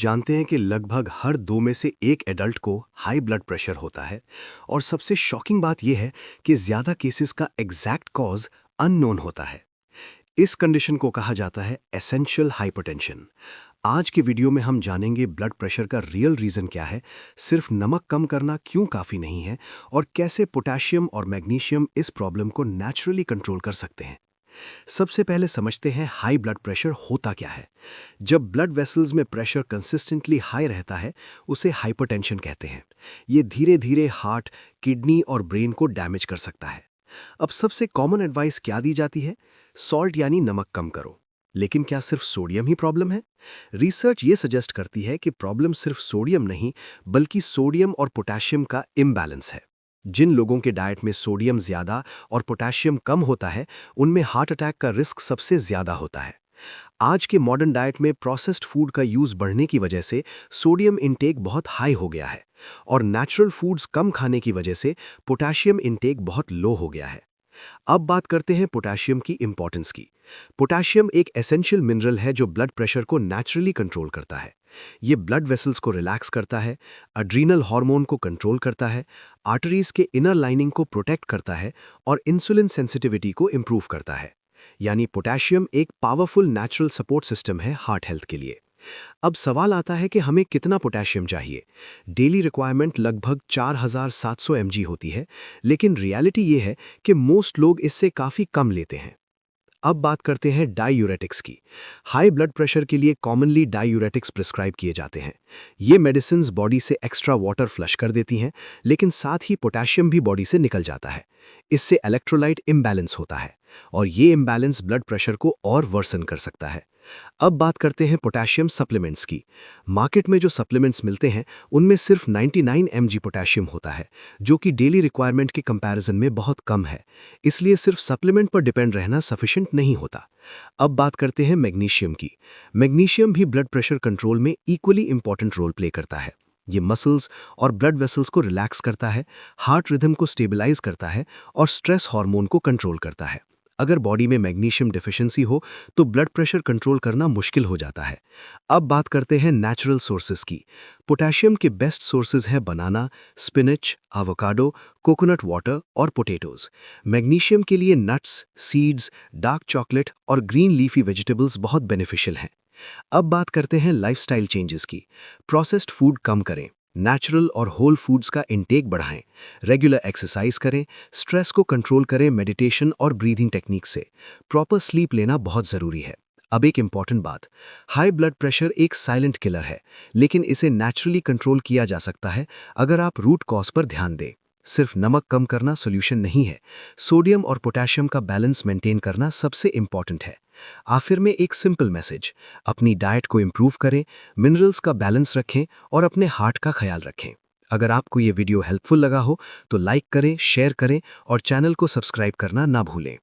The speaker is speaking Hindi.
जानते हैं कि लगभग हर 2 में से 1 एडल्ट को हाई ब्लड प्रेशर होता है और सबसे शॉकिंग बात यह है कि ज़्यादा केसेस का एग्जैक्ट कॉज अननोन होता है। इस कंडीशन को कहा जाता है एसेंशियल हाइपरटेंशन। आज के वीडियो में हम जानेंगे ब्लड प्रेशर का रियल रीज़न क्या है, सिर्फ नमक कम करना क्यों काफ़ी नहीं है और कैसे पोटेशियम और मैग्नीशियम इस प्रॉब्लम को नेचुरली कंट्रोल कर सकते हैं। सबसे पहले समझते हैं हाई ब्लड प्रेशर होता क्या है। जब ब्लड वेसल्स में प्रेशर कंसिस्टेंटली हाई रहता है उसे हाइपरटेंशन कहते हैं। ये धीरे धीरे हार्ट, किडनी और ब्रेन को डैमेज कर सकता है। अब सबसे कॉमन एडवाइस क्या दी जाती है? सॉल्ट यानी नमक कम करो। लेकिन क्या सिर्फ सोडियम ही प्रॉब्लम है? रिसर्च ये सजेस्ट करती है कि प्रॉब्लम सिर्फ सोडियम नहीं बल्कि सोडियम और पोटेशियम का इम्बैलेंस है। जिन लोगों के डाइट में सोडियम ज्यादा और पोटेशियम कम होता है उनमें हार्ट अटैक का रिस्क सबसे ज्यादा होता है। आज के मॉडर्न डाइट में प्रोसेस्ड फूड का यूज बढ़ने की वजह से सोडियम इंटेक बहुत हाई हो गया है और नेचुरल फूड्स कम खाने की वजह से पोटेशियम इंटेक बहुत लो हो गया है। अब बात करते हैं पोटेशियम की इंपॉर्टेंस की। पोटेशियम एक एसेंशियल मिनरल है जो ब्लड प्रेशर को नेचुरली कंट्रोल करता है। ये ब्लड वेसल्स को रिलैक्स करता है, एड्रीनल हार्मोन को कंट्रोल करता है, आर्टरीज के इनर लाइनिंग को प्रोटेक्ट करता है और इंसुलिन सेंसिटिविटी को इंप्रूव करता है। यानी पोटेशियम एक पावरफुल नेचुरल सपोर्ट सिस्टम है हार्ट हेल्थ के लिए। अब सवाल आता है कि हमें कितना पोटेशियम चाहिए। डेली रिक्वायरमेंट लगभग 4700 mg होती है, लेकिन रियलिटी ये है कि मोस्ट लोग इससे काफ़ी कम लेते हैं। अब बात करते हैं डायूरेटिक्स की। हाई ब्लड प्रेशर के लिए कॉमनली डायूरेटिक्स प्रिस्क्राइब किए जाते हैं। ये मेडिसिन्स बॉडी से एक्स्ट्रा वाटर फ्लश कर देती हैं, लेकिन साथ ही पोटेशियम भी बॉडी से निकल जाता है। इससे इलेक्ट्रोलाइट इम्बैलेंस होता है और ये इम्बैलेंस ब्लड प्रेशर को और वर्सन कर सकता है। अब बात करते हैं पोटेशियम सप्लीमेंट्स की। मार्केट में जो सप्लीमेंट्स मिलते हैं उनमें सिर्फ 99 mg पोटेशियम होता है, जो कि डेली रिक्वायरमेंट के कंपैरिजन में बहुत कम है। इसलिए सिर्फ सप्लीमेंट पर डिपेंड रहना सफिशिएंट नहीं होता। अब बात करते हैं मैग्नीशियम की। मैग्नीशियम भी ब्लड प्रेशर कंट्रोल में इक्वली इंपॉर्टेंट रोल प्ले करता है। ये मसल्स और ब्लड वेसल्स को रिलैक्स करता है, हार्ट रिदम को स्टेबलाइज करता है और स्ट्रेस हार्मोन को कंट्रोल करता है। अगर बॉडी में मैग्नीशियम डिफिशिएंसी हो तो ब्लड प्रेशर कंट्रोल करना मुश्किल हो जाता है। अब बात करते हैं नेचुरल सोर्सेज की। पोटेशियम के बेस्ट सोर्सेज हैं बनाना, स्पिनच, एवोकाडो, कोकोनट वाटर और पोटैटोज। मैग्नीशियम के लिए नट्स, सीड्स, डार्क चॉकलेट और ग्रीन लीफी वेजिटेबल्स बहुत बेनिफिशियल हैं। अब बात करते हैं लाइफस्टाइल चेंजेस की। प्रोसेस्ड फूड कम करें, नेचुरल और होल फूड्स का इंटेक बढ़ाएं, रेगुलर एक्सरसाइज करें, स्ट्रेस को कंट्रोल करें मेडिटेशन और ब्रीदिंग टेक्निक से। प्रॉपर स्लीप लेना बहुत ज़रूरी है। अब एक इम्पॉर्टेंट बात, हाई ब्लड प्रेशर एक साइलेंट किलर है, लेकिन इसे नेचुरली कंट्रोल किया जा सकता है अगर आप रूट कॉज पर ध्यान दें। सिर्फ नमक कम करना सॉल्यूशन नहीं है, सोडियम और पोटेशियम का बैलेंस मेंटेन करना सबसे इम्पॉर्टेंट है। आखिर में एक सिंपल मैसेज, अपनी डाइट को इम्प्रूव करें, मिनरल्स का बैलेंस रखें और अपने हार्ट का ख्याल रखें। अगर आपको ये वीडियो हेल्पफुल लगा हो तो लाइक करें, शेयर करें और चैनल को सब्सक्राइब करना ना भूलें।